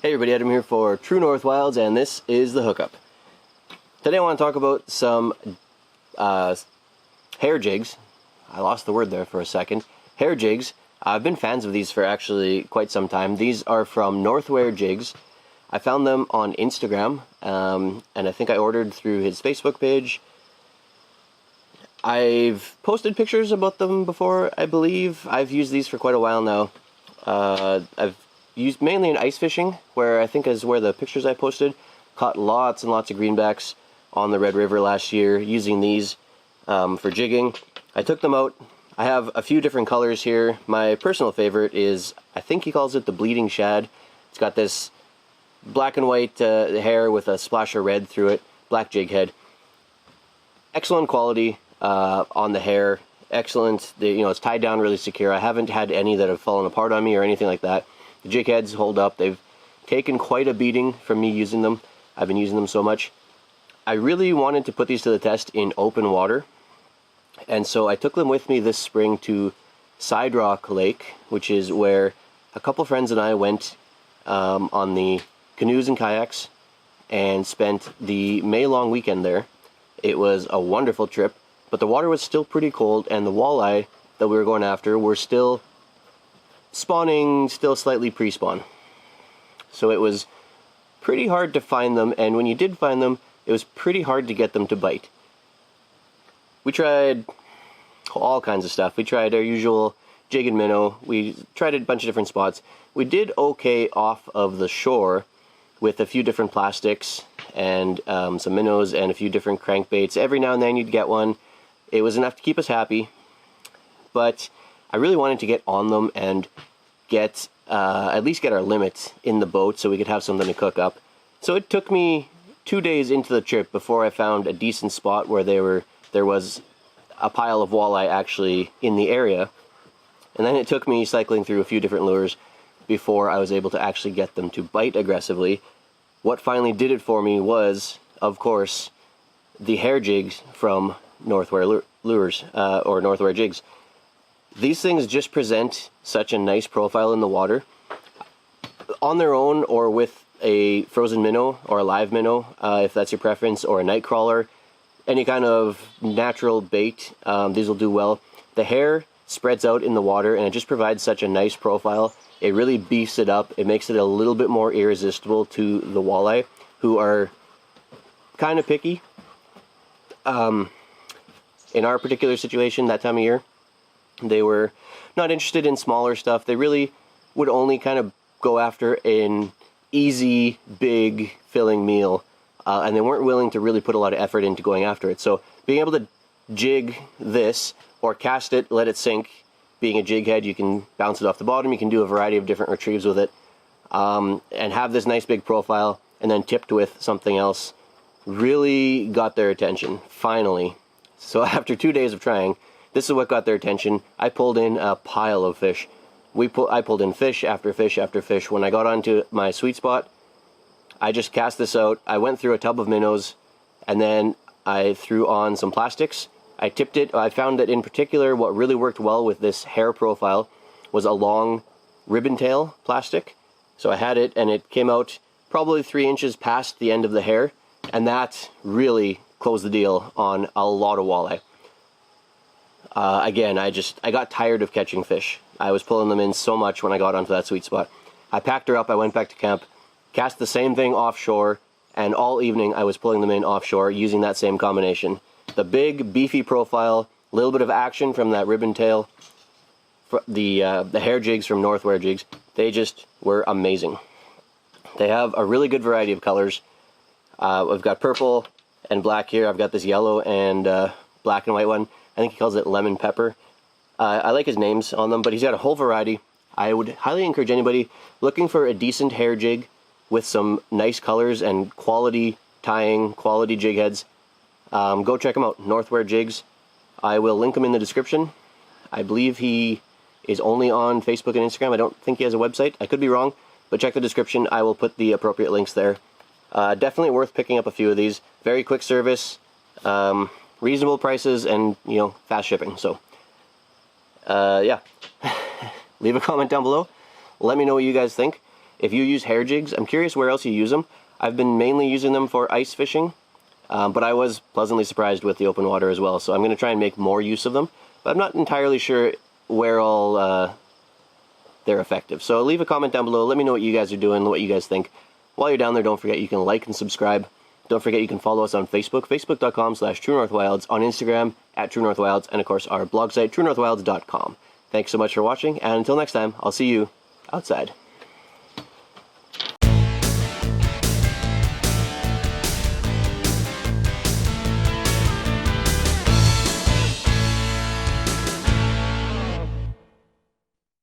Hey everybody, Adam here for True North Wilds, and this is the Hookup. Today I want to talk about some hair jigs. I lost the word there for a second. Hair jigs. I've been fans of these for actually quite some time. These are from Northware Jigs. I found them on Instagram, and I think I ordered through his Facebook page. I've posted pictures about them before, I believe. I've used these for quite a while now. I've used mainly in ice fishing, where I think is where the pictures I posted. Caught lots and lots of greenbacks on the Red River last year using these for jigging. I took them out. I have a few different colors here. My personal favorite is, I think he calls it the Bleeding Shad. It's got this black and white hair with a splash of red through it. Black jig head. Excellent quality on the hair. Excellent. It's tied down really secure. I haven't had any that have fallen apart on me or anything like that. The jig heads hold up. They've taken quite a beating from me using them. I've been using them so much. I really wanted to put these to the test in open water, and so I took them with me this spring to Side Rock Lake, which is where a couple friends and I went on the canoes and kayaks and spent the May long weekend there. It was a wonderful trip, but the water was still pretty cold, and the walleye that we were going after were still spawning, still slightly pre-spawn. So it was pretty hard to find them, and when you did find them, it was pretty hard to get them to bite. We tried all kinds of stuff. We tried our usual jig and minnow. We tried a bunch of different spots. We did okay off of the shore with a few different plastics and some minnows and a few different crankbaits. Every now and then you'd get one. It was enough to keep us happy, but I really wanted to get on them and get at least get our limit in the boat so we could have something to cook up. So it took me 2 days into the trip before I found a decent spot where there was a pile of walleye actually in the area. And then it took me cycling through a few different lures before I was able to actually get them to bite aggressively. What finally did it for me was, of course, the hair jigs from Northware Lures, or Northware Jigs. These things just present such a nice profile in the water. On their own, or with a frozen minnow or a live minnow, if that's your preference, or a night crawler, any kind of natural bait, these will do well. The hair spreads out in the water and it just provides such a nice profile. It really beefs it up. It makes it a little bit more irresistible to the walleye, who are kind of picky. In our particular situation, that time of year, they were not interested in smaller stuff. They really would only kind of go after an easy, big, filling meal, and they weren't willing to really put a lot of effort into going after it. So being able to jig this, or cast it, let it sink, being a jig head, you can bounce it off the bottom, you can do a variety of different retrieves with it, and have this nice big profile, and then tipped with something else, really got their attention, finally. So after 2 days of trying, this is what got their attention. I pulled in a pile of fish. I pulled in fish after fish after fish. When I got onto my sweet spot, I just cast this out. I went through a tub of minnows, and then I threw on some plastics. I tipped it. I found that in particular what really worked well with this hair profile was a long ribbon tail plastic. So I had it, and it came out probably 3 inches past the end of the hair, and that really closed the deal on a lot of walleye. Again, I got tired of catching fish. I was pulling them in so much when I got onto that sweet spot. I packed her up, I went back to camp, cast the same thing offshore, and all evening I was pulling them in offshore using that same combination. The big, beefy profile, a little bit of action from that ribbon tail, the hair jigs from Northware Jigs, they just were amazing. They have a really good variety of colors. I've got purple and black here. I've got this yellow and black and white one. I think he calls it lemon pepper. I like his names on them, but he's got a whole variety. I would highly encourage anybody looking for a decent hair jig with some nice colors and quality tying, quality jig heads. Go check him out, Northware Jigs. I will link him in the description. I believe he is only on Facebook and Instagram. I don't think he has a website. I could be wrong, but check the description. I will put the appropriate links there. Definitely worth picking up a few of these. Very quick service, reasonable prices, and fast shipping. So yeah, leave a comment down below. Let me know what you guys think. If you use hair jigs, I'm curious where else you use them. I've been mainly using them for ice fishing, but I was pleasantly surprised with the open water as well, so I'm going to try and make more use of them. But I'm not entirely sure where all they're effective. So leave a comment down below, let me know what you guys are doing, what you guys think. While you're down there, don't forget you can like and subscribe. Don't forget you can follow us on Facebook, facebook.com/TrueNorthWilds, on Instagram @TrueNorthWilds, and of course our blog site, TrueNorthWilds.com. Thanks so much for watching, and until next time, I'll see you outside.